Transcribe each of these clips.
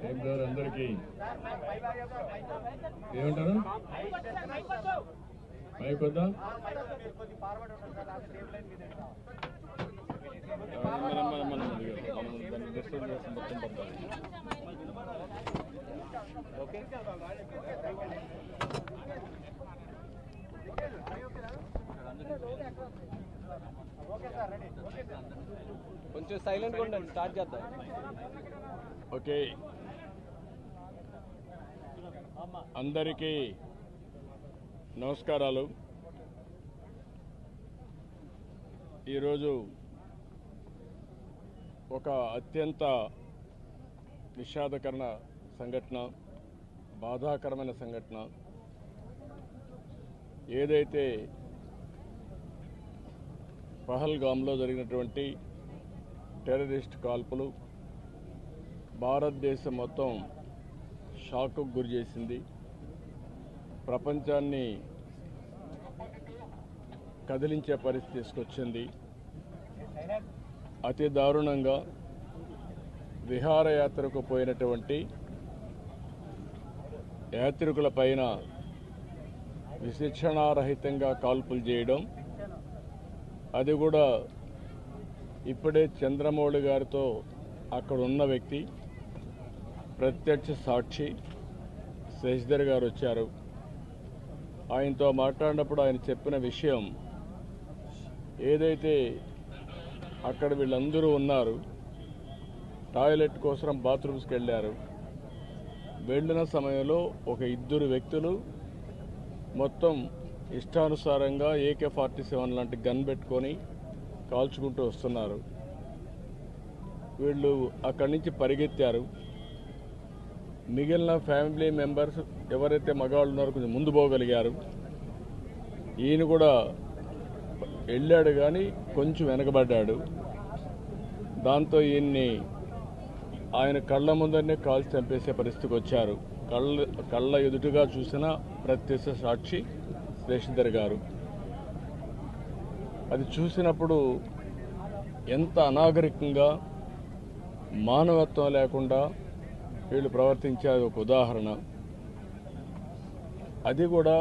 ఏం బ్రదర్ అందరికీ ఏమంటారు మైక్ వద్దా కొంచెం సైలెంట్గా ఉండండి, స్టార్ట్ చేద్దాం. ఓకే, అందరికీ నమస్కారాలు. ఈరోజు ఒక అత్యంత విషాదకరమైన సంఘటన, బాధాకరమైన సంఘటన. ఏదైతే పహల్గామ్లో జరిగినటువంటి టెర్రరిస్ట్ కాల్పులు భారతదేశం మొత్తం షాక్కు గురి చేసింది. ప్రపంచాన్ని కదిలించే పరిస్థితి తీసుకొచ్చింది. అతి దారుణంగా విహారయాత్రకు పోయినటువంటి యాత్రికుల పైన విశిక్షణారహితంగా కాల్పులు చేయడం, అది కూడా ఇప్పుడే చంద్రమౌళి గారితో అక్కడ ఉన్న వ్యక్తి, ప్రత్యక్ష సాక్షి శశిధర్ గారు వచ్చారు. ఆయనతో మాట్లాడినప్పుడు ఆయన చెప్పిన విషయం, ఏదైతే అక్కడ వీళ్ళందరూ ఉన్నారు, టాయిలెట్ కోసం బాత్రూమ్స్కి వెళ్ళారు. వెళ్ళిన సమయంలో ఒక ఇద్దరు వ్యక్తులు మొత్తం ఇష్టానుసారంగా AK-47 లాంటి గన్ పెట్టుకొని కాల్చుకుంటూ వస్తున్నారు. వీళ్ళు అక్కడి నుంచి పరిగెత్తారు. మిగిలిన ఫ్యామిలీ మెంబర్స్ ఎవరైతే మగవాళ్ళు ఉన్నారో కొంచెం ముందు పోగలిగారు. ఈయన కూడా వెళ్ళాడు కానీ కొంచెం వెనకబడ్డాడు. దాంతో ఈయన్ని ఆయన కళ్ళ ముందరనే కాల్చి చంపేసే పరిస్థితికి వచ్చారు. కళ్ళ ఎదుటుగా చూసిన ప్రత్యక్ష సాక్షి శశిధర్ గారు. అది చూసినప్పుడు ఎంత అనాగరికంగా, మానవత్వం లేకుండా వీళ్ళు ప్రవర్తించేది ఒక ఉదాహరణ. అది కూడా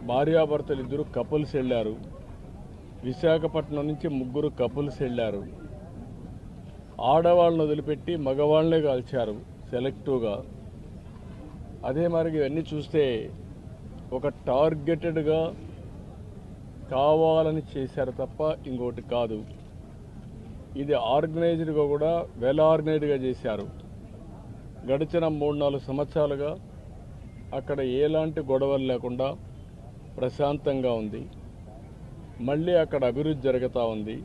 భార్యాభర్తలు ఇద్దరు కపుల్స్ వెళ్ళారు. విశాఖపట్నం నుంచి ముగ్గురు కపుల్స్ వెళ్ళారు. ఆడవాళ్ళను వదిలిపెట్టి మగవాళ్ళనే కాల్చారు సెలెక్టివ్గా. అదే మరి ఇవన్నీ చూస్తే ఒక టార్గెటెడ్గా కావాలని చేశారు తప్ప ఇంకోటి కాదు. ఇది ఆర్గనైజ్డ్గా కూడా వెల్ ఆర్గనైజ్డ్గా చేశారు. గడిచిన 3-4 సంవత్సరాలుగా అక్కడ ఎలాంటి గొడవలు లేకుండా ప్రశాంతంగా ఉంది. మళ్ళీ అక్కడ అభివృద్ధి జరుగుతూ ఉంది.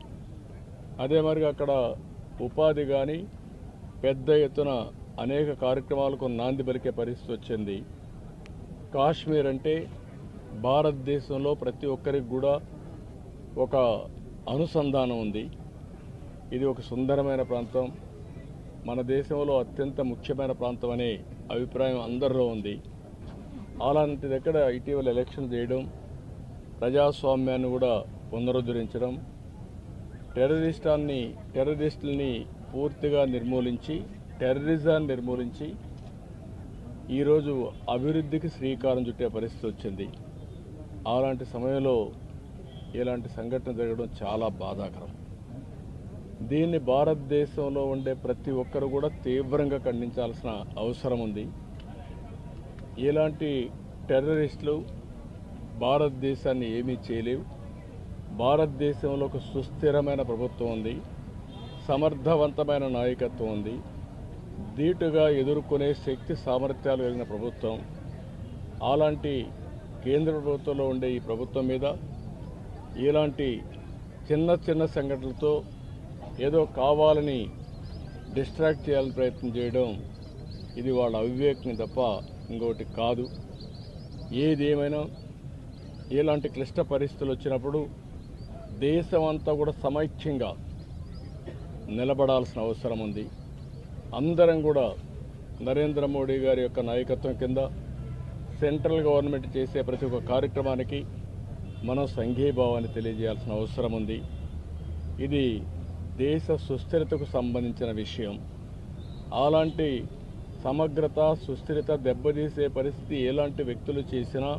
అదే మరి అక్కడ ఉపాధి కానీ పెద్ద ఎత్తున అనేక కార్యక్రమాలకు నాంది పలికే పరిస్థితి వచ్చింది. కాశ్మీర్ అంటే భారతదేశంలో ప్రతి ఒక్కరికి కూడా ఒక అనుసంధానం ఉంది. ఇది ఒక సుందరమైన ప్రాంతం, మన దేశంలో అత్యంత ముఖ్యమైన ప్రాంతం అనే అభిప్రాయం అందరిలో ఉంది. అలాంటి దగ్గర ఇటీవల ఎలక్షన్ చేయడం, ప్రజాస్వామ్యాన్ని కూడా పునరుద్ధరించడం, టెర్రరిస్టుల్ని పూర్తిగా నిర్మూలించి, టెర్రరిజాన్ని నిర్మూలించి ఈరోజు అభివృద్ధికి శ్రీకారం చుట్టే పరిస్థితి వచ్చింది. అలాంటి సమయంలో ఇలాంటి సంఘటన జరగడం చాలా బాధాకరం. దీన్ని భారతదేశంలో ఉండే ప్రతి ఒక్కరు కూడా తీవ్రంగా ఖండించాల్సిన అవసరం ఉంది. ఇలాంటి టెర్రరిస్టులు భారతదేశాన్ని ఏమీ చేయలేవు. భారతదేశంలో ఒక సుస్థిరమైన ప్రభుత్వం ఉంది, సమర్థవంతమైన నాయకత్వం ఉంది, ధీటుగా ఎదుర్కొనే శక్తి సామర్థ్యాలు కలిగిన ప్రభుత్వం. అలాంటి కేంద్ర ప్రభుత్వంలో ఉండే ఈ ప్రభుత్వం మీద ఇలాంటి చిన్న చిన్న సంఘటనలతో ఏదో కావాలని డిస్ట్రాక్ట్ చేయాలని ప్రయత్నం చేయడం, ఇది వాళ్ళ అవివేకం తప్ప ఇంకొకటి కాదు. ఏదేమైనా ఇలాంటి క్లిష్ట పరిస్థితులు వచ్చినప్పుడు దేశం అంతా కూడా సమైక్యంగా నిలబడాల్సిన అవసరం ఉంది. అందరం కూడా నరేంద్ర మోడీ గారి యొక్క నాయకత్వం కింద సెంట్రల్ గవర్నమెంట్ చేసే ప్రతి ఒక్క కార్యక్రమానికి మనం సంఘీభావాన్ని తెలియజేయాల్సిన అవసరం ఉంది. ఇది దేశ సుస్థిరతకు సంబంధించిన విషయం. అలాంటి సమగ్రత సుస్థిరత దెబ్బతీసే పరిస్థితి ఎలాంటి వ్యక్తులు చేసినా